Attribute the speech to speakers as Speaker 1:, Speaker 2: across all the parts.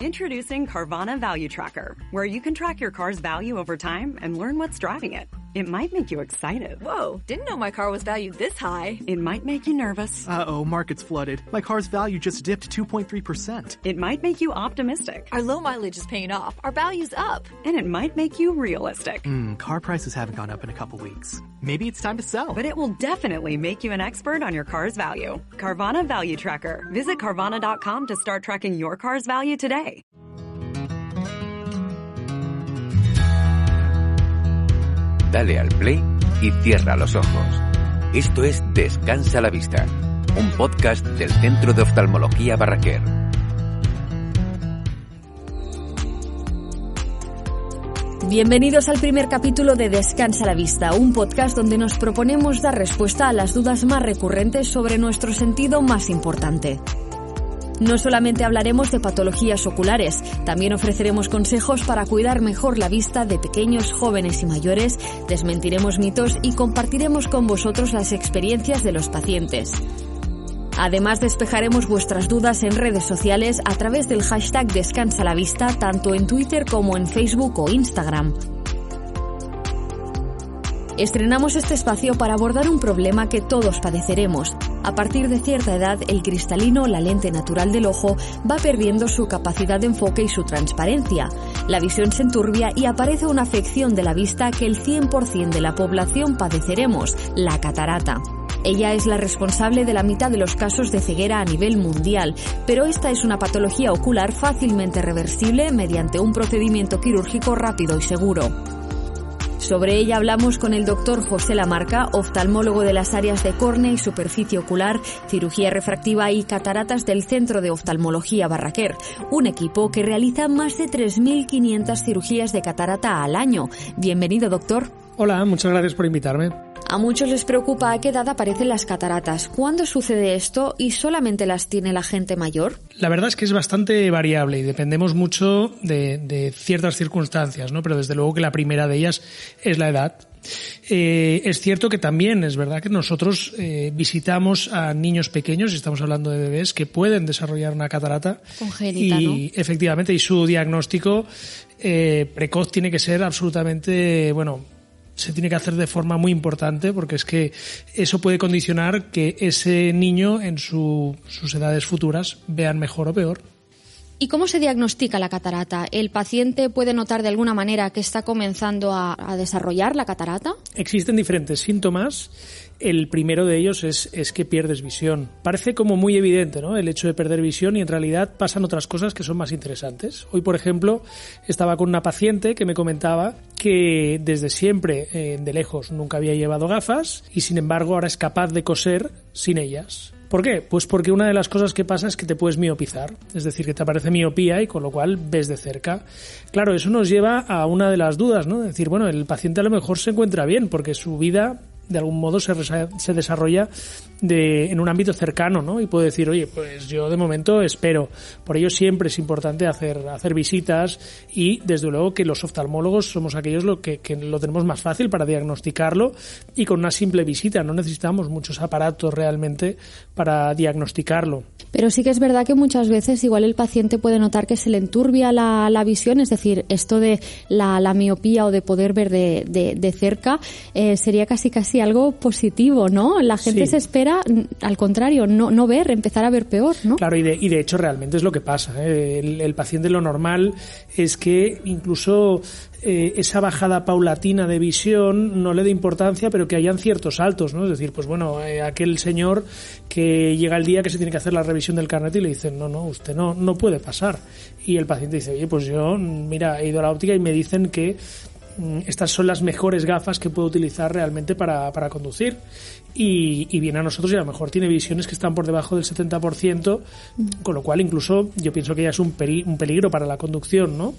Speaker 1: Introducing Carvana Value Tracker, where you can track your car's value over time and learn what's driving it. It might make you excited.
Speaker 2: Whoa, didn't know my car was valued this high.
Speaker 1: It might make you nervous.
Speaker 3: Uh-oh, market's flooded. My car's value just dipped 2.3%.
Speaker 1: It might make you optimistic.
Speaker 2: Our low mileage is paying off. Our value's up.
Speaker 1: And it might make you realistic.
Speaker 3: Car prices haven't gone up in a couple weeks. Maybe it's time to sell.
Speaker 1: But it will definitely make you an expert on your car's value. Carvana Value Tracker. Visit Carvana.com to start tracking your car's value today.
Speaker 4: Dale al play y cierra los ojos. Esto es Descansa la Vista, un podcast del Centro de Oftalmología Barraquer.
Speaker 5: Bienvenidos al primer capítulo de Descansa la Vista, un podcast donde nos proponemos dar respuesta a las dudas más recurrentes sobre nuestro sentido más importante. No solamente hablaremos de patologías oculares, también ofreceremos consejos para cuidar mejor la vista de pequeños, jóvenes y mayores, desmentiremos mitos y compartiremos con vosotros las experiencias de los pacientes. Además, despejaremos vuestras dudas en redes sociales a través del hashtag #DescansaLaVista, tanto en Twitter como en Facebook o Instagram. Estrenamos este espacio para abordar un problema que todos padeceremos. A partir de cierta edad, el cristalino, la lente natural del ojo, va perdiendo su capacidad de enfoque y su transparencia. La visión se enturbia y aparece una afección de la vista que el 100% de la población padeceremos, la catarata. Ella es la responsable de la mitad de los casos de ceguera a nivel mundial, pero esta es una patología ocular fácilmente reversible mediante un procedimiento quirúrgico rápido y seguro. Sobre ella hablamos con el doctor José Lamarca, oftalmólogo de las áreas de córnea y superficie ocular, cirugía refractiva y cataratas del Centro de Oftalmología Barraquer, un equipo que realiza más de 3.500 cirugías de catarata al año. Bienvenido, doctor.
Speaker 6: Hola, muchas gracias por invitarme.
Speaker 5: A muchos les preocupa a qué edad aparecen las cataratas. ¿Cuándo sucede esto y solamente las tiene la gente mayor?
Speaker 6: La verdad es que es bastante variable y dependemos mucho de ciertas circunstancias, ¿no? Pero desde luego que la primera de ellas es la edad. Es cierto que también es verdad que nosotros visitamos a niños pequeños, y estamos hablando de bebés, que pueden desarrollar una catarata
Speaker 5: congénita,
Speaker 6: y
Speaker 5: ¿no?
Speaker 6: Efectivamente, y su diagnóstico precoz tiene que ser absolutamente, se tiene que hacer de forma muy importante, porque es que eso puede condicionar que ese niño en sus edades futuras vean mejor o peor.
Speaker 5: ¿Y cómo se diagnostica la catarata? ¿El paciente puede notar de alguna manera que está comenzando a desarrollar la catarata?
Speaker 6: Existen diferentes síntomas. El primero de ellos es que pierdes visión. Parece como muy evidente, ¿no?, el hecho de perder visión, y en realidad pasan otras cosas que son más interesantes. Hoy, por ejemplo, estaba con una paciente que me comentaba que desde siempre, de lejos, nunca había llevado gafas y, sin embargo, ahora es capaz de coser sin ellas. ¿Por qué? Pues porque una de las cosas que pasa es que te puedes miopizar, es decir, que te aparece miopía y con lo cual ves de cerca. Claro, eso nos lleva a una de las dudas, ¿no? Es decir, el paciente a lo mejor se encuentra bien porque su vida de algún modo se desarrolla en un ámbito cercano, ¿no? Y puede decir, oye, pues yo de momento espero. Por ello siempre es importante hacer visitas, y desde luego que los oftalmólogos somos aquellos que lo tenemos más fácil para diagnosticarlo, y con una simple visita no necesitamos muchos aparatos realmente para diagnosticarlo.
Speaker 5: Pero sí que es verdad que muchas veces igual el paciente puede notar que se le enturbia la visión, es decir, esto de la miopía o de poder ver de cerca sería casi algo positivo, ¿no? La gente se espera, al contrario, no ver, empezar a ver peor, ¿no?
Speaker 6: Claro, y de hecho realmente es lo que pasa, ¿eh? El paciente, lo normal es que incluso esa bajada paulatina de visión no le dé importancia, pero que hayan ciertos saltos, ¿no? Es decir, pues aquel señor que llega el día que se tiene que hacer la revisión del carnet y le dicen, no, usted no puede pasar. Y el paciente dice, oye, pues yo, mira, he ido a la óptica y me dicen que estas son las mejores gafas que puedo utilizar realmente para conducir, y viene a nosotros y a lo mejor tiene visiones que están por debajo del 70%, con lo cual incluso yo pienso que ya es un peligro para la conducción, ¿no?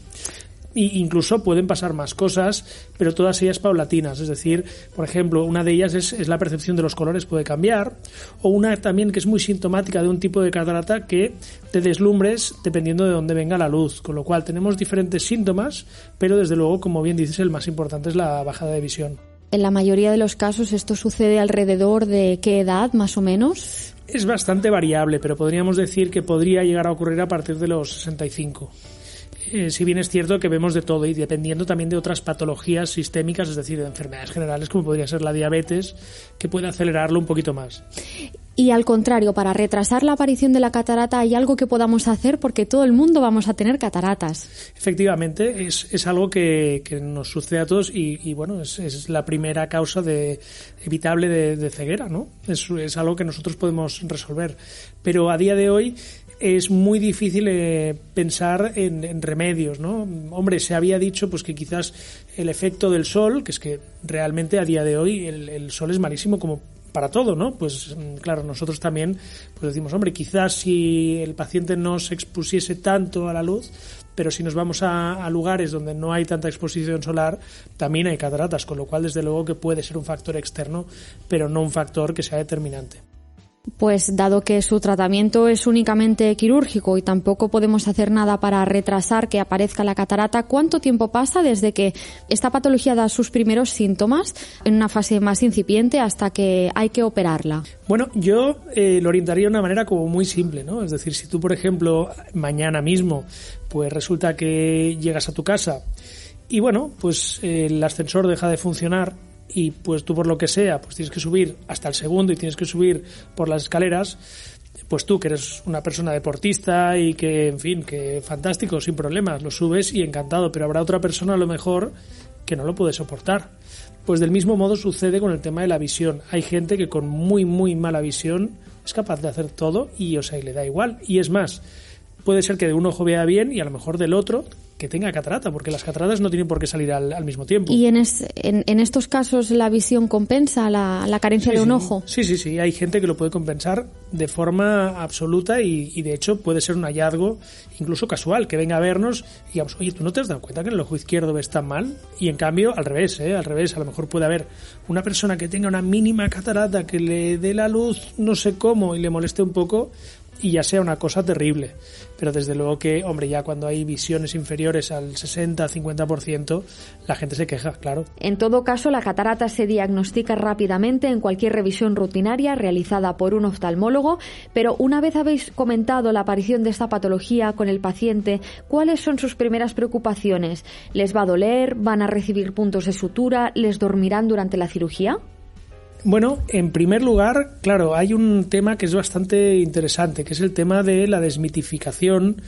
Speaker 6: Y incluso pueden pasar más cosas, pero todas ellas paulatinas. Es decir, por ejemplo, una de ellas es la percepción de los colores puede cambiar, o una también que es muy sintomática de un tipo de catarata, que te deslumbres dependiendo de dónde venga la luz. Con lo cual tenemos diferentes síntomas, pero desde luego, como bien dices, el más importante es la bajada de visión.
Speaker 5: En la mayoría de los casos esto sucede alrededor de ¿qué edad, más o menos?
Speaker 6: Es bastante variable, pero podríamos decir que podría llegar a ocurrir a partir de los 65. Si bien es cierto que vemos de todo y dependiendo también de otras patologías sistémicas, es decir, de enfermedades generales como podría ser la diabetes, que puede acelerarlo un poquito más.
Speaker 5: Y al contrario, para retrasar la aparición de la catarata, ¿hay algo que podamos hacer? Porque todo el mundo vamos a tener cataratas.
Speaker 6: Efectivamente, es algo que nos sucede a todos y bueno, es la primera causa evitable de ceguera, ¿no? Es algo que nosotros podemos resolver. Pero a día de hoy es muy difícil pensar en remedios, ¿no? Hombre, se había dicho pues que quizás el efecto del sol, que es que realmente a día de hoy el sol es malísimo como para todo, ¿no? Pues claro, nosotros también pues decimos, hombre, quizás si el paciente no se expusiese tanto a la luz, pero si nos vamos a lugares donde no hay tanta exposición solar, también hay cataratas, con lo cual desde luego que puede ser un factor externo, pero no un factor que sea determinante.
Speaker 5: Pues dado que su tratamiento es únicamente quirúrgico y tampoco podemos hacer nada para retrasar que aparezca la catarata, ¿cuánto tiempo pasa desde que esta patología da sus primeros síntomas en una fase más incipiente hasta que hay que operarla?
Speaker 6: Bueno, yo lo orientaría de una manera como muy simple, ¿no? Es decir, si tú, por ejemplo, mañana mismo, pues resulta que llegas a tu casa y bueno, pues el ascensor deja de funcionar, y pues tú por lo que sea pues tienes que subir hasta el segundo y tienes que subir por las escaleras, pues tú que eres una persona deportista y que, en fin, que fantástico, sin problemas, lo subes y encantado, pero habrá otra persona a lo mejor que no lo puede soportar. Pues del mismo modo sucede con el tema de la visión. Hay gente que con muy muy mala visión es capaz de hacer todo y o sea, y le da igual. Y es más, puede ser que de un ojo vea bien y a lo mejor del otro que tenga catarata, porque las cataratas no tienen por qué salir al mismo tiempo.
Speaker 5: ¿Y en estos casos la visión compensa la carencia de un ojo?
Speaker 6: Sí. Hay gente que lo puede compensar de forma absoluta y de hecho puede ser un hallazgo incluso casual, que venga a vernos y digamos, oye, ¿tú no te has dado cuenta que en el ojo izquierdo ves tan mal? Y en cambio, al revés, a lo mejor puede haber una persona que tenga una mínima catarata, que le dé la luz no sé cómo y le moleste un poco, y ya sea una cosa terrible. Pero desde luego que, hombre, ya cuando hay visiones inferiores al 60-50%, la gente se queja, claro.
Speaker 5: En todo caso, la catarata se diagnostica rápidamente en cualquier revisión rutinaria realizada por un oftalmólogo, pero una vez habéis comentado la aparición de esta patología con el paciente, ¿cuáles son sus primeras preocupaciones? ¿Les va a doler? ¿Van a recibir puntos de sutura? ¿Les dormirán durante la cirugía?
Speaker 6: Bueno, en primer lugar, claro, hay un tema que es bastante interesante, que es el tema de la desmitificación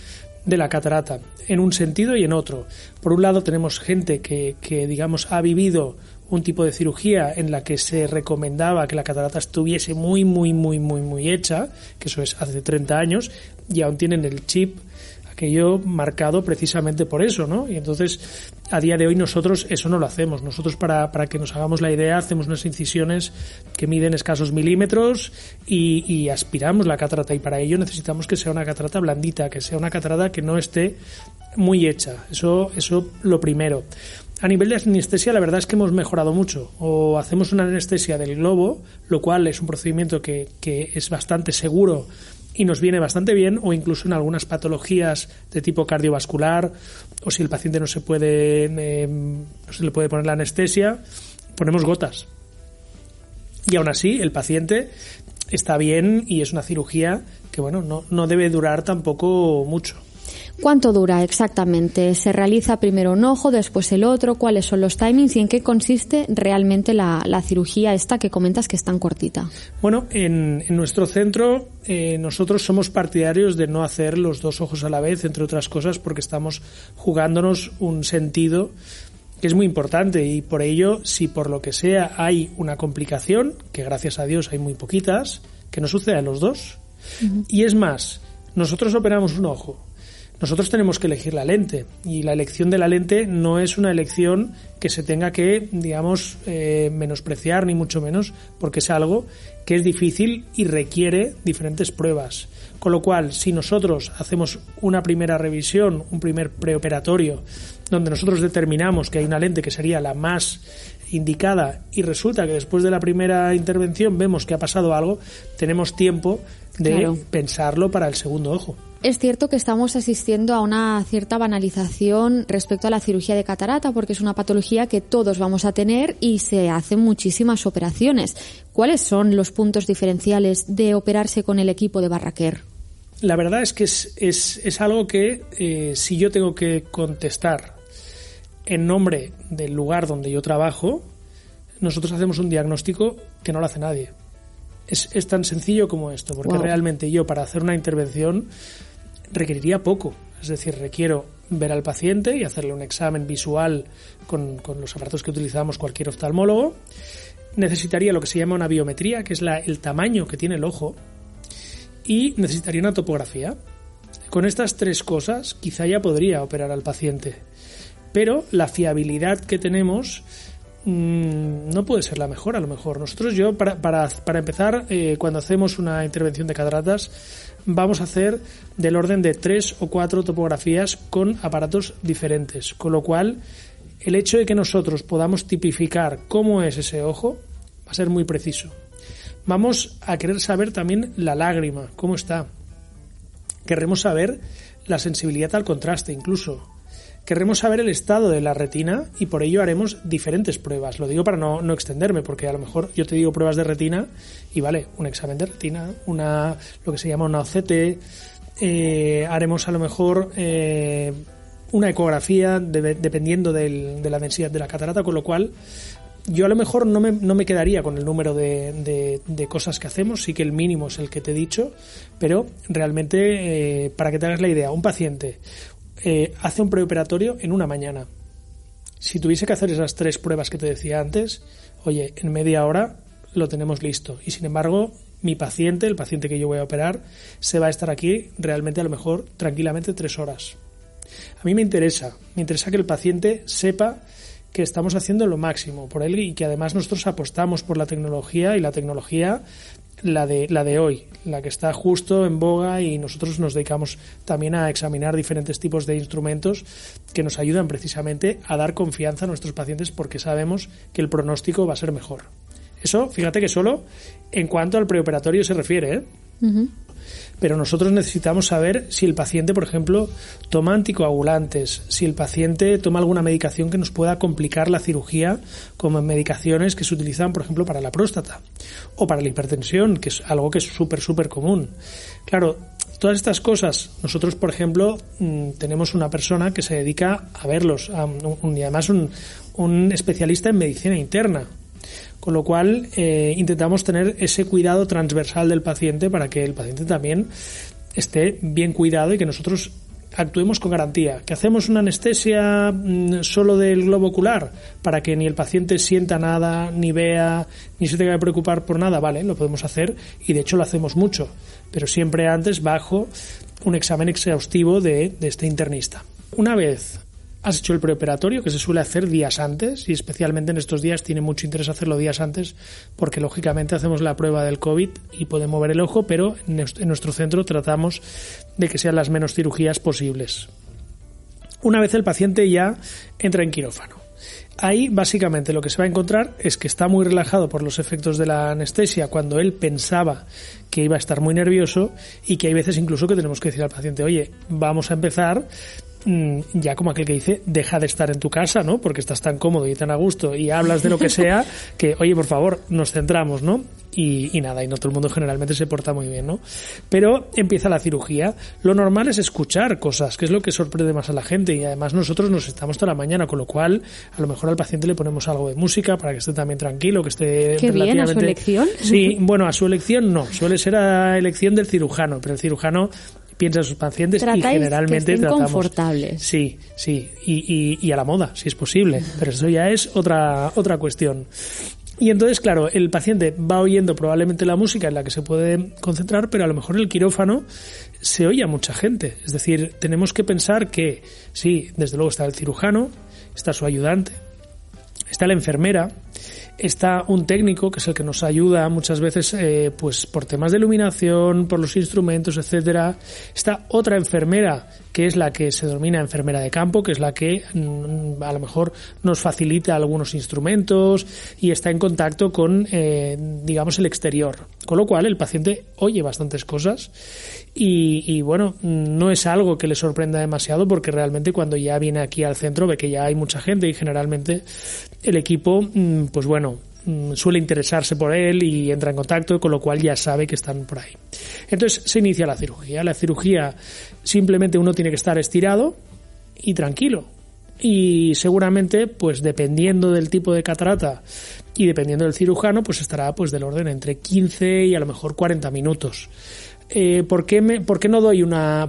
Speaker 6: de la catarata, en un sentido y en otro. Por un lado tenemos gente que digamos, ha vivido un tipo de cirugía en la que se recomendaba que la catarata estuviese muy hecha, que eso es hace 30 años, y aún tienen el chip aquello marcado precisamente por eso, ¿no? Y entonces, a día de hoy nosotros eso no lo hacemos. Nosotros, para que nos hagamos la idea, hacemos unas incisiones que miden escasos milímetros y aspiramos la catarata, y para ello necesitamos que sea una catarata blandita, que sea una catarata que no esté muy hecha. Eso lo primero. A nivel de anestesia, la verdad es que hemos mejorado mucho. O hacemos una anestesia del globo, lo cual es un procedimiento que es bastante seguro y nos viene bastante bien, o incluso en algunas patologías de tipo cardiovascular, o si el paciente no se le puede poner la anestesia, ponemos gotas. Y aún así el paciente está bien y es una cirugía que bueno, no debe durar tampoco mucho.
Speaker 5: ¿Cuánto dura exactamente? ¿Se realiza primero un ojo, después el otro? ¿Cuáles son los timings y en qué consiste realmente la cirugía esta que comentas que es tan cortita? Bueno,
Speaker 6: en nuestro centro nosotros somos partidarios de no hacer los dos ojos a la vez, entre otras cosas porque estamos jugándonos un sentido que es muy importante, y por ello, si por lo que sea hay una complicación, que gracias a Dios hay muy poquitas, que no suceda en los dos. Uh-huh. Y es más, nosotros operamos un ojo. Nosotros tenemos que elegir la lente, y la elección de la lente no es una elección que se tenga que, digamos, menospreciar, ni mucho menos, porque es algo que es difícil y requiere diferentes pruebas. Con lo cual, si nosotros hacemos una primera revisión, un primer preoperatorio, donde nosotros determinamos que hay una lente que sería la más indicada, y resulta que después de la primera intervención vemos que ha pasado algo, tenemos tiempo de pensarlo para el segundo ojo.
Speaker 5: Es cierto que estamos asistiendo a una cierta banalización respecto a la cirugía de catarata, porque es una patología que todos vamos a tener y se hacen muchísimas operaciones. ¿Cuáles son los puntos diferenciales de operarse con el equipo de Barraquer?
Speaker 6: La verdad es que es algo que si yo tengo que contestar en nombre del lugar donde yo trabajo, nosotros hacemos un diagnóstico que no lo hace nadie. Es tan sencillo como esto, porque realmente yo para hacer una intervención requeriría poco. Es decir, requiero ver al paciente y hacerle un examen visual con los aparatos que utilizamos cualquier oftalmólogo. Necesitaría lo que se llama una biometría, que es el tamaño que tiene el ojo, y necesitaría una topografía. Con estas 3 cosas quizá ya podría operar al paciente, pero la fiabilidad que tenemos no puede ser la mejor. A lo mejor nosotros, para empezar, cuando hacemos una intervención de cataratas, vamos a hacer del orden de 3 o 4 topografías con aparatos diferentes, con lo cual el hecho de que nosotros podamos tipificar cómo es ese ojo va a ser muy preciso. Vamos a querer saber también la lágrima, cómo está. Querremos saber la sensibilidad al contraste incluso. Querremos saber el estado de la retina y por ello haremos diferentes pruebas. Lo digo para no extenderme, porque a lo mejor yo te digo pruebas de retina y vale, un examen de retina, lo que se llama una OCT, haremos a lo mejor una ecografía dependiendo de la densidad de la catarata, con lo cual yo a lo mejor no me quedaría con el número de cosas que hacemos, sí que el mínimo es el que te he dicho, pero realmente para que te hagas la idea, un paciente hace un preoperatorio en una mañana. Si tuviese que hacer esas 3 pruebas que te decía antes, oye, en media hora lo tenemos listo. Y sin embargo, el paciente que yo voy a operar, se va a estar aquí realmente a lo mejor tranquilamente 3 horas. A mí me interesa que el paciente sepa que estamos haciendo lo máximo por él y que además nosotros apostamos por la tecnología, y la tecnología la de hoy, la que está justo en boga, y nosotros nos dedicamos también a examinar diferentes tipos de instrumentos que nos ayudan precisamente a dar confianza a nuestros pacientes, porque sabemos que el pronóstico va a ser mejor. Eso, fíjate que solo en cuanto al preoperatorio se refiere, ¿eh? Uh-huh. Pero nosotros necesitamos saber si el paciente, por ejemplo, toma anticoagulantes, si el paciente toma alguna medicación que nos pueda complicar la cirugía, como medicaciones que se utilizan, por ejemplo, para la próstata o para la hipertensión, que es algo que es súper común. Claro, todas estas cosas, nosotros, por ejemplo, tenemos una persona que se dedica a verlos, y además un especialista en medicina interna. Con lo cual intentamos tener ese cuidado transversal del paciente para que el paciente también esté bien cuidado y que nosotros actuemos con garantía. ¿Que hacemos una anestesia solo del globo ocular para que ni el paciente sienta nada, ni vea, ni se tenga que preocupar por nada? Vale, lo podemos hacer y de hecho lo hacemos mucho, pero siempre antes bajo un examen exhaustivo de este internista. Una vez has hecho el preoperatorio, que se suele hacer días antes, y especialmente en estos días tiene mucho interés hacerlo días antes, porque lógicamente hacemos la prueba del COVID y podemos mover el ojo, pero en nuestro centro tratamos de que sean las menos cirugías posibles. Una vez el paciente ya entra en quirófano, ahí básicamente lo que se va a encontrar es que está muy relajado por los efectos de la anestesia, cuando él pensaba que iba a estar muy nervioso, y que hay veces incluso que tenemos que decir al paciente, oye, vamos a empezar, ya como aquel que dice, deja de estar en tu casa, ¿no? Porque estás tan cómodo y tan a gusto y hablas de lo que sea, que, oye, por favor, nos centramos, ¿no? Y nada, y no todo el mundo generalmente se porta muy bien, ¿no? Pero empieza la cirugía. Lo normal es escuchar cosas, que es lo que sorprende más a la gente, y además nosotros nos estamos toda la mañana, con lo cual a lo mejor al paciente le ponemos algo de música para que esté también tranquilo, que esté
Speaker 5: Qué
Speaker 6: relativamente...
Speaker 5: bien, ¿a su elección?
Speaker 6: Sí, bueno, a su elección no, suele ser a elección del cirujano, pero el cirujano piensa en sus pacientes y generalmente
Speaker 5: que estén
Speaker 6: tratamos
Speaker 5: confortables.
Speaker 6: Sí, y a la moda, si es posible, pero eso ya es otra cuestión. Y entonces, claro, el paciente va oyendo probablemente la música en la que se puede concentrar, pero a lo mejor en el quirófano se oye a mucha gente. Es decir, tenemos que pensar que, sí, desde luego está el cirujano, está su ayudante, está la enfermera, Está un técnico, que es el que nos ayuda muchas veces pues por temas de iluminación, por los instrumentos, etcétera. Está otra enfermera, que es la que se denomina enfermera de campo, que es la que a lo mejor nos facilita algunos instrumentos y está en contacto con, digamos, el exterior. Con lo cual el paciente oye bastantes cosas y bueno, no es algo que le sorprenda demasiado, porque realmente cuando ya viene aquí al centro ve que ya hay mucha gente y generalmente el equipo, pues bueno, suele interesarse por él y entra en contacto, con lo cual ya sabe que están por ahí. Entonces se inicia la cirugía. La cirugía simplemente uno tiene que estar estirado y tranquilo. Y seguramente, pues dependiendo del tipo de catarata y dependiendo del cirujano, pues estará pues del orden entre 15 y a lo mejor 40 minutos. ¿Por qué doy una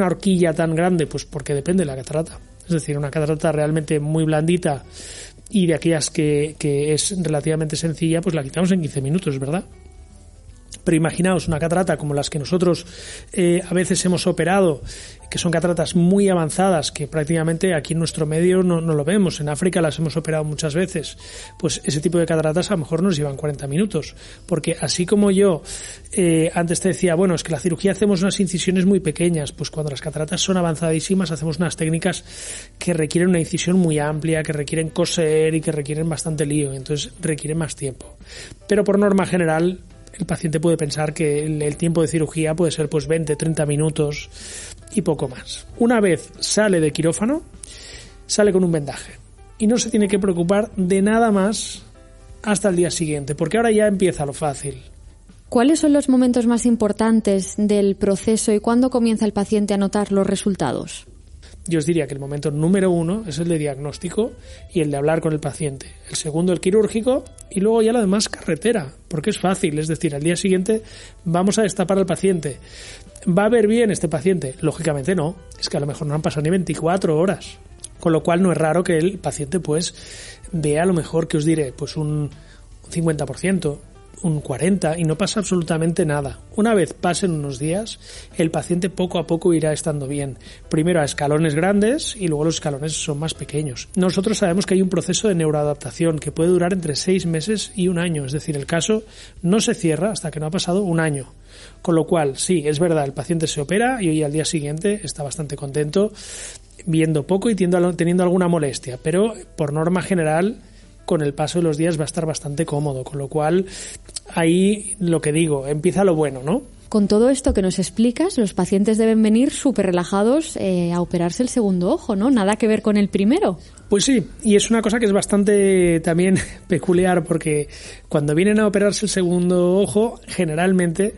Speaker 6: horquilla tan grande? Pues porque depende de la catarata. Es decir, una catarata realmente muy blandita y de aquellas que es relativamente sencilla, pues la quitamos en 15 minutos, ¿verdad? Pero imaginaos una catarata como las que nosotros a veces hemos operado, que son cataratas muy avanzadas, que prácticamente aquí en nuestro medio no lo vemos. En África las hemos operado muchas veces. Pues ese tipo de cataratas a lo mejor nos llevan 40 minutos. Porque así como yo antes te decía, bueno, es que la cirugía hacemos unas incisiones muy pequeñas, pues cuando las cataratas son avanzadísimas hacemos unas técnicas que requieren una incisión muy amplia, que requieren coser y que requieren bastante lío. Entonces requieren más tiempo. Pero por norma general, el paciente puede pensar que el tiempo de cirugía puede ser pues 20, 30 minutos y poco más. Una vez sale de quirófano, sale con un vendaje y no se tiene que preocupar de nada más hasta el día siguiente, porque ahora ya empieza lo fácil.
Speaker 5: ¿Cuáles son los momentos más importantes del proceso y cuándo comienza el paciente a notar los resultados?
Speaker 6: Yo os diría que el momento número 1 es el de diagnóstico y el de hablar con el paciente. El segundo, el quirúrgico, y luego ya lo demás carretera, porque es fácil. Es decir, al día siguiente vamos a destapar al paciente. ¿Va a ver bien este paciente? Lógicamente no. Es que a lo mejor no han pasado ni 24 horas. Con lo cual no es raro que el paciente pues vea a lo mejor, que os diré, pues un 50%. Un 40% y no pasa absolutamente nada. Una vez pasen unos días, el paciente poco a poco irá estando bien. Primero a escalones grandes y luego los escalones son más pequeños. Nosotros sabemos que hay un proceso de neuroadaptación que puede durar entre 6 meses y 1 año. Es decir, el caso no se cierra hasta que no ha pasado 1 año. Con lo cual, sí, es verdad, el paciente se opera y hoy al día siguiente está bastante contento, viendo poco y teniendo alguna molestia. Pero por norma general, con el paso de los días va a estar bastante cómodo, con lo cual ahí lo que digo, empieza lo bueno, ¿no?
Speaker 5: Con todo esto que nos explicas, los pacientes deben venir súper relajados a operarse el segundo ojo, ¿no? Nada que ver con el primero.
Speaker 6: Pues sí, y es una cosa que es bastante también peculiar, porque cuando vienen a operarse el segundo ojo, generalmente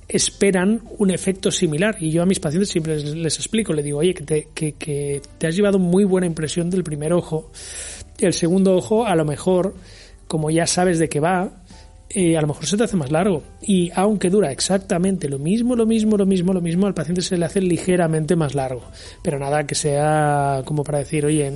Speaker 6: esperan un efecto similar, y yo a mis pacientes siempre les explico, les digo, oye, que te has llevado muy buena impresión del primer ojo. El segundo ojo, a lo mejor, como ya sabes de qué va, a lo mejor se te hace más largo. Y aunque dura exactamente lo mismo, al paciente se le hace ligeramente más largo. Pero nada que sea como para decir, oye,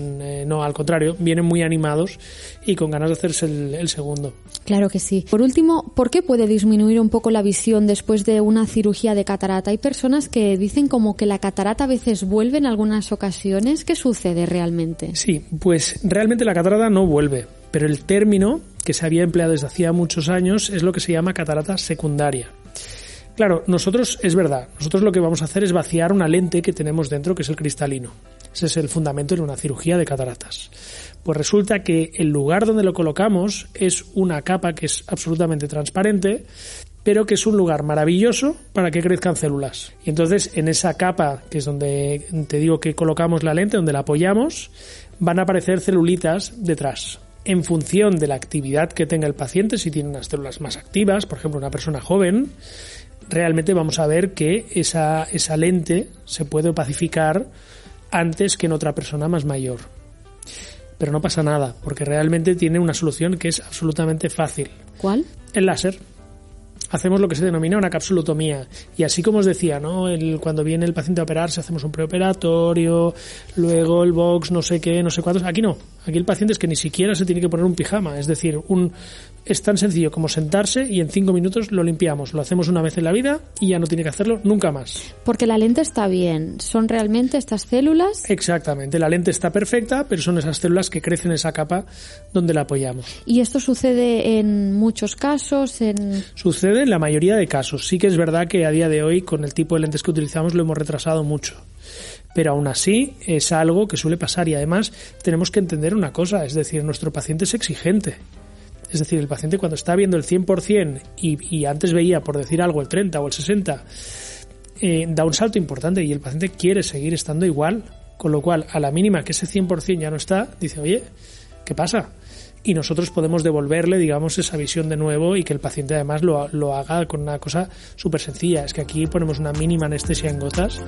Speaker 6: no, al contrario, vienen muy animados y con ganas de hacerse el segundo.
Speaker 5: Claro que sí. Por último, ¿por qué puede disminuir un poco la visión después de una cirugía de catarata? Hay personas que dicen como que la catarata a veces vuelve en algunas ocasiones. ¿Qué sucede realmente? Sí,
Speaker 6: pues realmente la catarata no vuelve, pero el término que se había empleado desde hacía muchos años es lo que se llama catarata secundaria. Claro, nosotros lo que vamos a hacer es vaciar una lente que tenemos dentro, que es el cristalino. Ese es el fundamento en una cirugía de cataratas. Pues resulta que el lugar donde lo colocamos es una capa que es absolutamente transparente, pero que es un lugar maravilloso para que crezcan células. Y entonces en esa capa, que es donde te digo que colocamos la lente, donde la apoyamos, van a aparecer celulitas detrás. En función de la actividad que tenga el paciente, si tiene unas células más activas, por ejemplo una persona joven, realmente vamos a ver que esa lente se puede opacificar antes que en otra persona más mayor. Pero no pasa nada, porque realmente tiene una solución que es absolutamente fácil.
Speaker 5: ¿Cuál?
Speaker 6: El láser. hacemos lo que se denomina una capsulotomía. Y así como os decía, ¿no? Cuando viene el paciente a operarse, hacemos un preoperatorio, luego el box, no sé qué, no sé cuántos. Aquí no. Aquí el paciente es que ni siquiera se tiene que poner un pijama. Es decir, es tan sencillo como sentarse y en 5 minutos lo limpiamos. Lo hacemos una vez en la vida y ya no tiene que hacerlo nunca más.
Speaker 5: Porque la lente está bien. ¿Son realmente estas células?
Speaker 6: Exactamente. La lente está perfecta, pero son esas células que crecen en esa capa donde la apoyamos.
Speaker 5: ¿Y esto sucede en muchos casos?
Speaker 6: Sucede en la mayoría de casos. Sí que es verdad que a día de hoy, con el tipo de lentes que utilizamos, lo hemos retrasado mucho. Pero aún así es algo que suele pasar y además tenemos que entender una cosa, es decir, nuestro paciente es exigente. Es decir, el paciente cuando está viendo el 100% y antes veía, por decir algo, el 30 o el 60, da un salto importante y el paciente quiere seguir estando igual, con lo cual a la mínima que ese 100% ya no está, dice, oye, ¿qué pasa? Y nosotros podemos devolverle, digamos, esa visión de nuevo y que el paciente además lo haga con una cosa súper sencilla. Es que aquí ponemos una mínima anestesia en gotas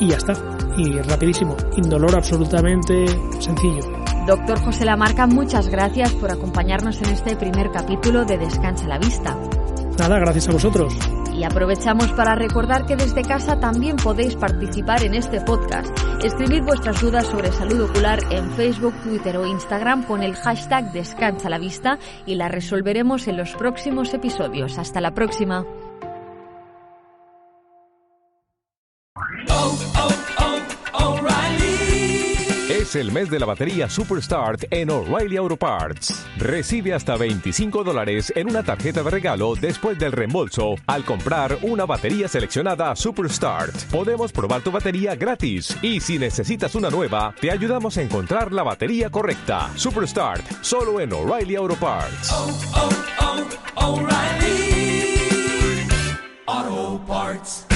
Speaker 6: y ya está. Y rapidísimo, indolor absolutamente sencillo.
Speaker 5: Doctor José Lamarca, muchas gracias por acompañarnos en este primer capítulo de Descansa la Vista.
Speaker 6: Nada, gracias a vosotros.
Speaker 5: Y aprovechamos para recordar que desde casa también podéis participar en este podcast. Escribid vuestras dudas sobre salud ocular en Facebook, Twitter o Instagram con el hashtag Descansa la Vista y las resolveremos en los próximos episodios. Hasta la próxima.
Speaker 7: Es el mes de la batería Superstart en O'Reilly Auto Parts. Recibe hasta $25 en una tarjeta de regalo después del reembolso al comprar una batería seleccionada Superstart. Podemos probar tu batería gratis y si necesitas una nueva, te ayudamos a encontrar la batería correcta. Superstart, solo en O'Reilly Auto Parts.
Speaker 8: O'Reilly Auto Parts.